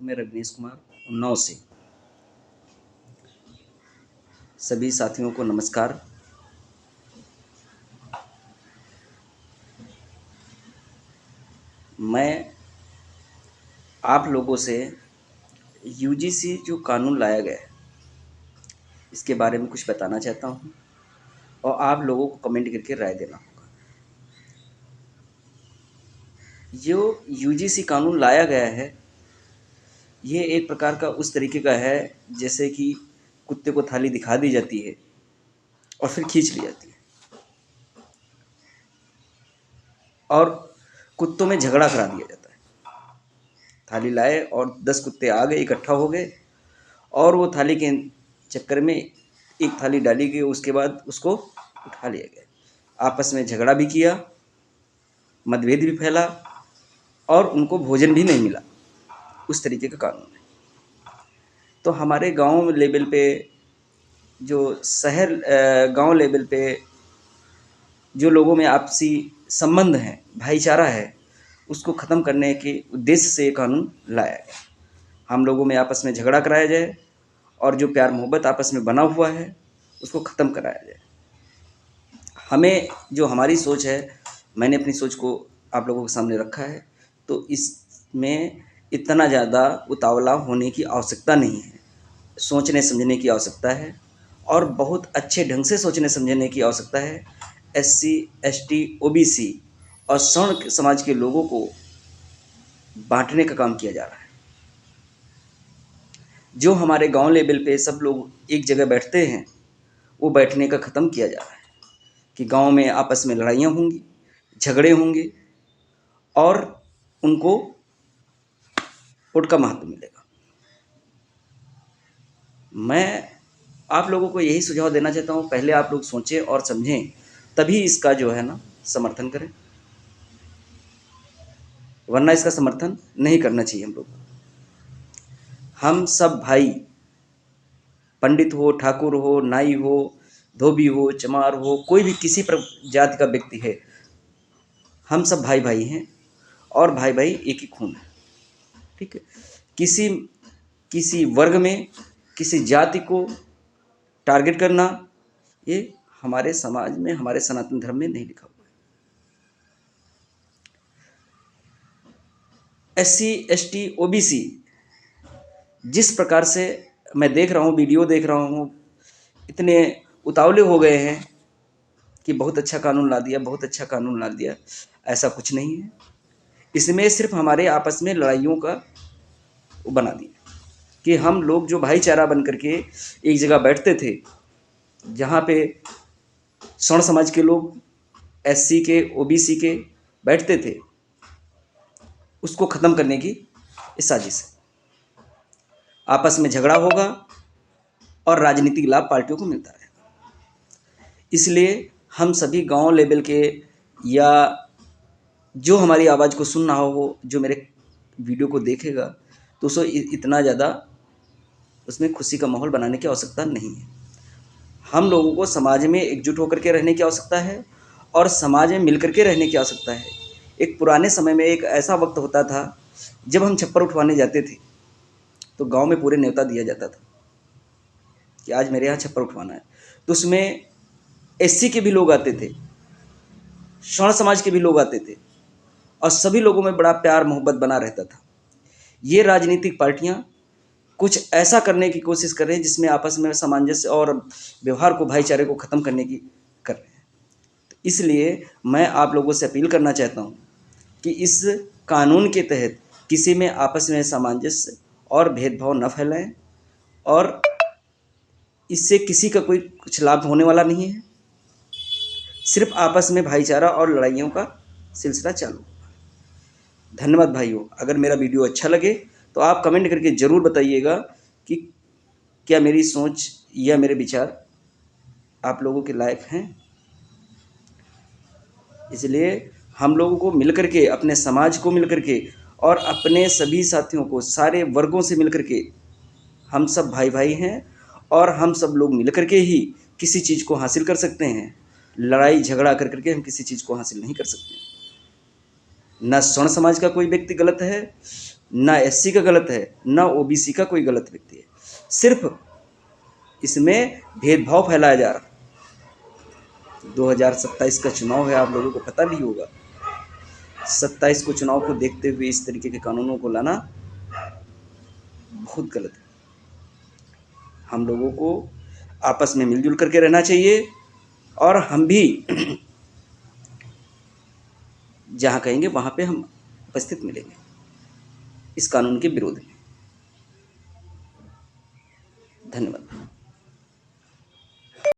साथियों, मैं रजनीश कुमार उन्नाव से सभी साथियों को नमस्कार। मैं आप लोगों से यूजीसी जो कानून लाया गया है इसके बारे में कुछ बताना चाहता हूँ और आप लोगों को कमेंट करके राय देना होगा। जो यूजीसी कानून लाया गया है ये एक प्रकार का उस तरीके का है जैसे कि कुत्ते को थाली दिखा दी जाती है और फिर खींच ली जाती है और कुत्तों में झगड़ा करा दिया जाता है। थाली लाए और 10 कुत्ते आ गए, इकट्ठा हो गए और वो थाली के चक्कर में एक थाली डाली गई, उसके बाद उसको उठा लिया गया। आपस में झगड़ा भी किया, मतभेद भी फैला और उनको भोजन भी नहीं मिला। उस तरीके का कानून है। तो हमारे गांव लेवल पे जो शहर गांव लेवल पे जो लोगों में आपसी संबंध है, भाईचारा है, उसको ख़त्म करने के उद्देश्य से ये कानून लाया गया। हम लोगों में आपस में झगड़ा कराया जाए और जो प्यार मोहब्बत आपस में बना हुआ है उसको ख़त्म कराया जाए। हमें जो हमारी सोच है, मैंने अपनी सोच को आप लोगों के सामने रखा है, तो इसमें इतना ज़्यादा उतावला होने की आवश्यकता नहीं है। सोचने समझने की आवश्यकता है और बहुत अच्छे ढंग से सोचने समझने की आवश्यकता है। एससी, एसटी, ओबीसी और सवर्ण समाज के लोगों को बांटने का काम किया जा रहा है। जो हमारे गांव लेवल पे सब लोग एक जगह बैठते हैं वो बैठने का ख़त्म किया जा रहा है कि गांव में आपस में लड़ाइयाँ होंगी, झगड़े होंगे और उनको वोट का महत्व मिलेगा। मैं आप लोगों को यही सुझाव देना चाहता हूँ, पहले आप लोग सोचें और समझें, तभी इसका जो है ना समर्थन करें, वरना इसका समर्थन नहीं करना चाहिए। हम सब भाई, पंडित हो, ठाकुर हो, नाई हो, धोबी हो, चमार हो, कोई भी किसी जाति का व्यक्ति है, हम सब भाई भाई हैं और भाई भाई एक ही खून है। ठीक है। किसी किसी वर्ग में किसी जाति को टारगेट करना ये हमारे समाज में, हमारे सनातन धर्म में नहीं लिखा हुआ है। एससी, एसटी, ओबीसी जिस प्रकार से मैं देख रहा हूँ, वीडियो देख रहा हूँ, इतने उतावले हो गए हैं कि बहुत अच्छा कानून ला दिया, बहुत अच्छा कानून ला दिया। ऐसा कुछ नहीं है। इसमें सिर्फ हमारे आपस में लड़ाइयों का बना दिया कि हम लोग जो भाईचारा बन करके एक जगह बैठते थे, जहाँ पे सवर्ण समाज के लोग, एससी के, ओबीसी के बैठते थे, उसको ख़त्म करने की इस साजिश है। आपस में झगड़ा होगा और राजनीतिक लाभ पार्टियों को मिलता रहेगा। इसलिए हम सभी गांव लेवल के या जो हमारी आवाज़ को सुन रहा हो, जो मेरे वीडियो को देखेगा, तो उसको इतना ज़्यादा उसमें खुशी का माहौल बनाने की आवश्यकता नहीं है। हम लोगों को समाज में एकजुट होकर के रहने की आवश्यकता है और समाज में मिल कर के रहने की आवश्यकता है। एक पुराने समय में एक ऐसा वक्त होता था जब हम छप्पर उठवाने जाते थे तो गांव में पूरे न्योता दिया जाता था कि आज मेरे यहाँ छप्पर उठवाना है। तो उसमें एससी के भी लोग आते थे, सवर्ण समाज के भी लोग आते थे और सभी लोगों में बड़ा प्यार मोहब्बत बना रहता था। ये राजनीतिक पार्टियां कुछ ऐसा करने की कोशिश कर रहे हैं जिसमें आपस में सामंजस्य और व्यवहार को, भाईचारे को ख़त्म करने की कर रहे हैं। तो इसलिए मैं आप लोगों से अपील करना चाहता हूँ कि इस कानून के तहत किसी में आपस में सामंजस्य और भेदभाव न फैलाएं और इससे किसी का कोई कुछ लाभ होने वाला नहीं है। सिर्फ आपस में भाईचारा और लड़ाइयों का सिलसिला चालू। धन्यवाद भाइयों। अगर मेरा वीडियो अच्छा लगे तो आप कमेंट करके ज़रूर बताइएगा कि क्या मेरी सोच या मेरे विचार आप लोगों के लायक हैं। इसलिए हम लोगों को मिलकर के, अपने समाज को मिलकर के और अपने सभी साथियों को, सारे वर्गों से मिलकर के, हम सब भाई भाई हैं और हम सब लोग मिलकर के ही किसी चीज़ को हासिल कर सकते हैं। लड़ाई झगड़ा कर करके हम किसी चीज़ को हासिल नहीं कर सकते। न स्वर्ण समाज का कोई व्यक्ति गलत है ना एससी का गलत है, ना ओबीसी का कोई गलत व्यक्ति है। सिर्फ इसमें भेदभाव फैलाया जा रहा है। 2027 का चुनाव है, आप लोगों को पता भी होगा। 27 को चुनाव को देखते हुए इस तरीके के कानूनों को लाना बहुत गलत है। हम लोगों को आपस में मिलजुल करके रहना चाहिए, और हम भी जहाँ कहेंगे वहाँ पे हम उपस्थित मिलेंगे इस कानून के विरोध में। धन्यवाद।